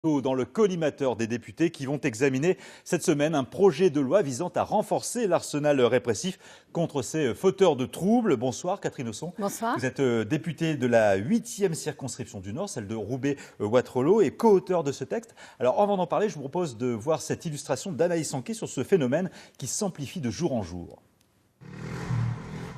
Dans le collimateur des députés qui vont examiner cette semaine un projet de loi visant à renforcer l'arsenal répressif contre ces fauteurs de troubles. Bonsoir Catherine Hausson. Bonsoir. Vous êtes députée de la 8e circonscription du Nord, celle de Roubaix-Waterloo, et co-auteur de ce texte. Alors avant d'en parler, je vous propose de voir cette illustration d'Anaïs Anquet sur ce phénomène qui s'amplifie de jour en jour.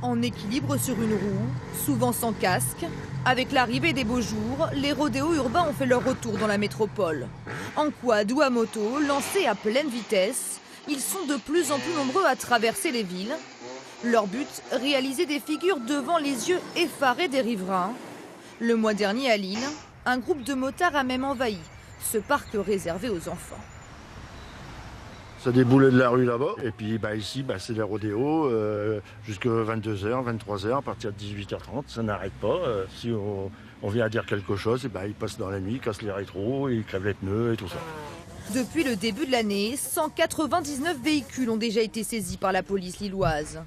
En équilibre sur une roue, souvent sans casque, avec l'arrivée des beaux jours, les rodéos urbains ont fait leur retour dans la métropole. En quad ou à moto, lancés à pleine vitesse, ils sont de plus en plus nombreux à traverser les villes. Leur but, réaliser des figures devant les yeux effarés des riverains. Le mois dernier à Lille, un groupe de motards a même envahi ce parc réservé aux enfants. Ça déboulait de la rue là-bas. Et puis ici, c'est les rodéos jusqu'à 22h, 23h, à partir de 18h30. Ça n'arrête pas. Si on vient à dire quelque chose, ils passent dans la nuit, cassent les rétros, ils crèvent les pneus et tout ça. Depuis le début de l'année, 199 véhicules ont déjà été saisis par la police lilloise.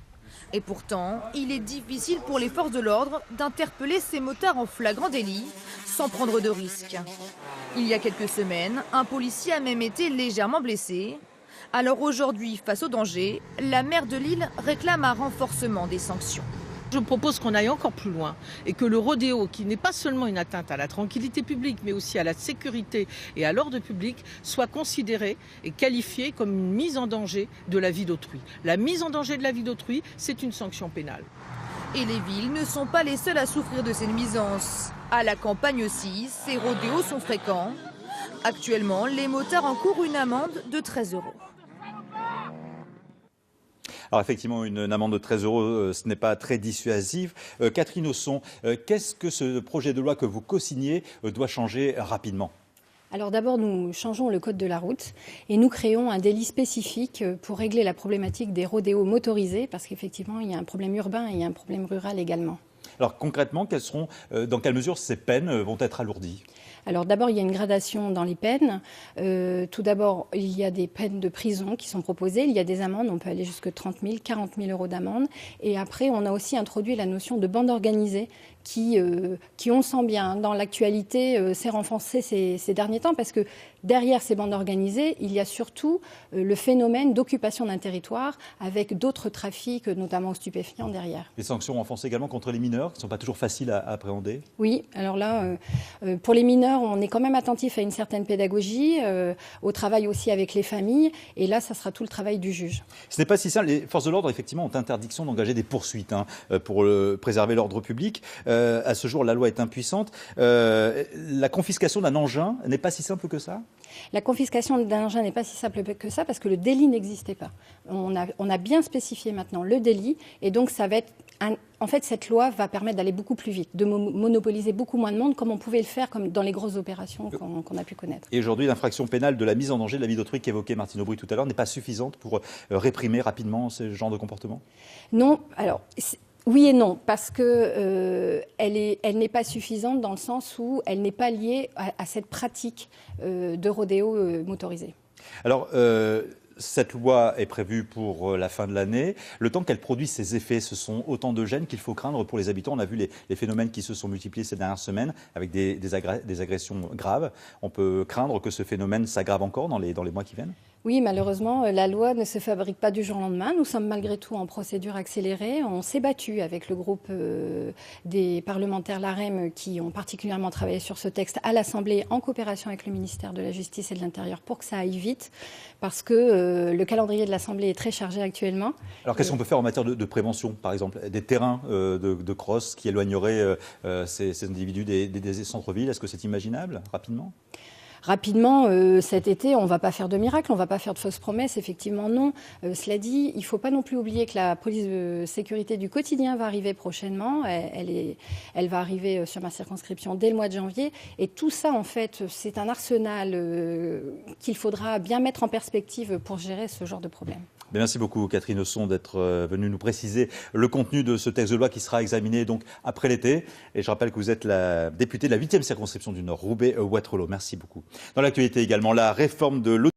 Et pourtant, il est difficile pour les forces de l'ordre d'interpeller ces motards en flagrant délit sans prendre de risques. Il y a quelques semaines, un policier a même été légèrement blessé. Alors aujourd'hui, face au danger, la maire de Lille réclame un renforcement des sanctions. Je propose qu'on aille encore plus loin et que le rodéo, qui n'est pas seulement une atteinte à la tranquillité publique, mais aussi à la sécurité et à l'ordre public, soit considéré et qualifié comme une mise en danger de la vie d'autrui. La mise en danger de la vie d'autrui, c'est une sanction pénale. Et les villes ne sont pas les seules à souffrir de ces nuisances. À la campagne aussi, ces rodéos sont fréquents. Actuellement, les motards encourent une amende de 13 €. Alors effectivement, une amende de 13 €, ce n'est pas très dissuasif. Catherine Hausson, qu'est-ce que ce projet de loi que vous co-signez doit changer rapidement ? Alors d'abord, nous changeons le code de la route et nous créons un délit spécifique pour régler la problématique des rodéos motorisés, parce qu'effectivement, il y a un problème urbain et il y a un problème rural également. Alors concrètement, dans quelle mesure ces peines vont être alourdies ? Alors d'abord, il y a une gradation dans les peines. Tout d'abord, il y a des peines de prison qui sont proposées. Il y a des amendes, on peut aller jusqu'à 30 000, 40 000 € d'amende. Et après, on a aussi introduit la notion de bande organisée qui on le sent bien, dans l'actualité, s'est renforcée ces derniers temps, parce que derrière ces bandes organisées, il y a surtout le phénomène d'occupation d'un territoire avec d'autres trafics, notamment stupéfiants derrière. Les sanctions renforcées également contre les mineurs, qui ne sont pas toujours faciles à appréhender ? Oui, alors là, pour les mineurs, on est quand même attentif à une certaine pédagogie, au travail aussi avec les familles, et là, ça sera tout le travail du juge. Ce n'est pas si simple. Les forces de l'ordre, effectivement, ont interdiction d'engager des poursuites pour préserver l'ordre public. À ce jour, la loi est impuissante. La confiscation d'un engin n'est pas si simple que ça ? La confiscation d'un engin n'est pas si simple que ça, parce que le délit n'existait pas. On a bien spécifié maintenant le délit, et donc ça va être en fait, cette loi va permettre d'aller beaucoup plus vite, de monopoliser beaucoup moins de monde, comme on pouvait le faire comme dans les grosses opérations qu'on a pu connaître. Et aujourd'hui, l'infraction pénale de la mise en danger de la vie d'autrui qu'évoquait Martine Aubry tout à l'heure n'est pas suffisante pour réprimer rapidement ce genre de comportement ? Non, alors... Oui et non, parce que elle n'est pas suffisante dans le sens où elle n'est pas liée à cette pratique de rodéo motorisé. Alors, cette loi est prévue pour la fin de l'année. Le temps qu'elle produise ses effets, ce sont autant de gênes qu'il faut craindre pour les habitants. On a vu les phénomènes qui se sont multipliés ces dernières semaines avec des agressions graves. On peut craindre que ce phénomène s'aggrave encore dans les mois qui viennent ? Oui, malheureusement, la loi ne se fabrique pas du jour au lendemain. Nous sommes malgré tout en procédure accélérée. On s'est battu avec le groupe des parlementaires LAREM qui ont particulièrement travaillé sur ce texte à l'Assemblée en coopération avec le ministère de la Justice et de l'Intérieur pour que ça aille vite, parce que le calendrier de l'Assemblée est très chargé actuellement. Alors qu'est-ce qu'on peut faire en matière de prévention, par exemple ? Des terrains de cross qui éloigneraient ces individus des centres-villes, est-ce que c'est imaginable rapidement ? Rapidement, cet été, on ne va pas faire de miracle, on ne va pas faire de fausses promesses, effectivement non. Cela dit, il ne faut pas non plus oublier que la police de sécurité du quotidien va arriver prochainement. Elle va arriver sur ma circonscription dès le mois de janvier. Et tout ça, en fait, c'est un arsenal qu'il faudra bien mettre en perspective pour gérer ce genre de problème. Merci beaucoup Catherine Hausson d'être venue nous préciser le contenu de ce texte de loi qui sera examiné donc après l'été. Et je rappelle que vous êtes la députée de la 8e circonscription du Nord, Roubaix-Waterloo. Merci beaucoup. Dans l'actualité également, la réforme de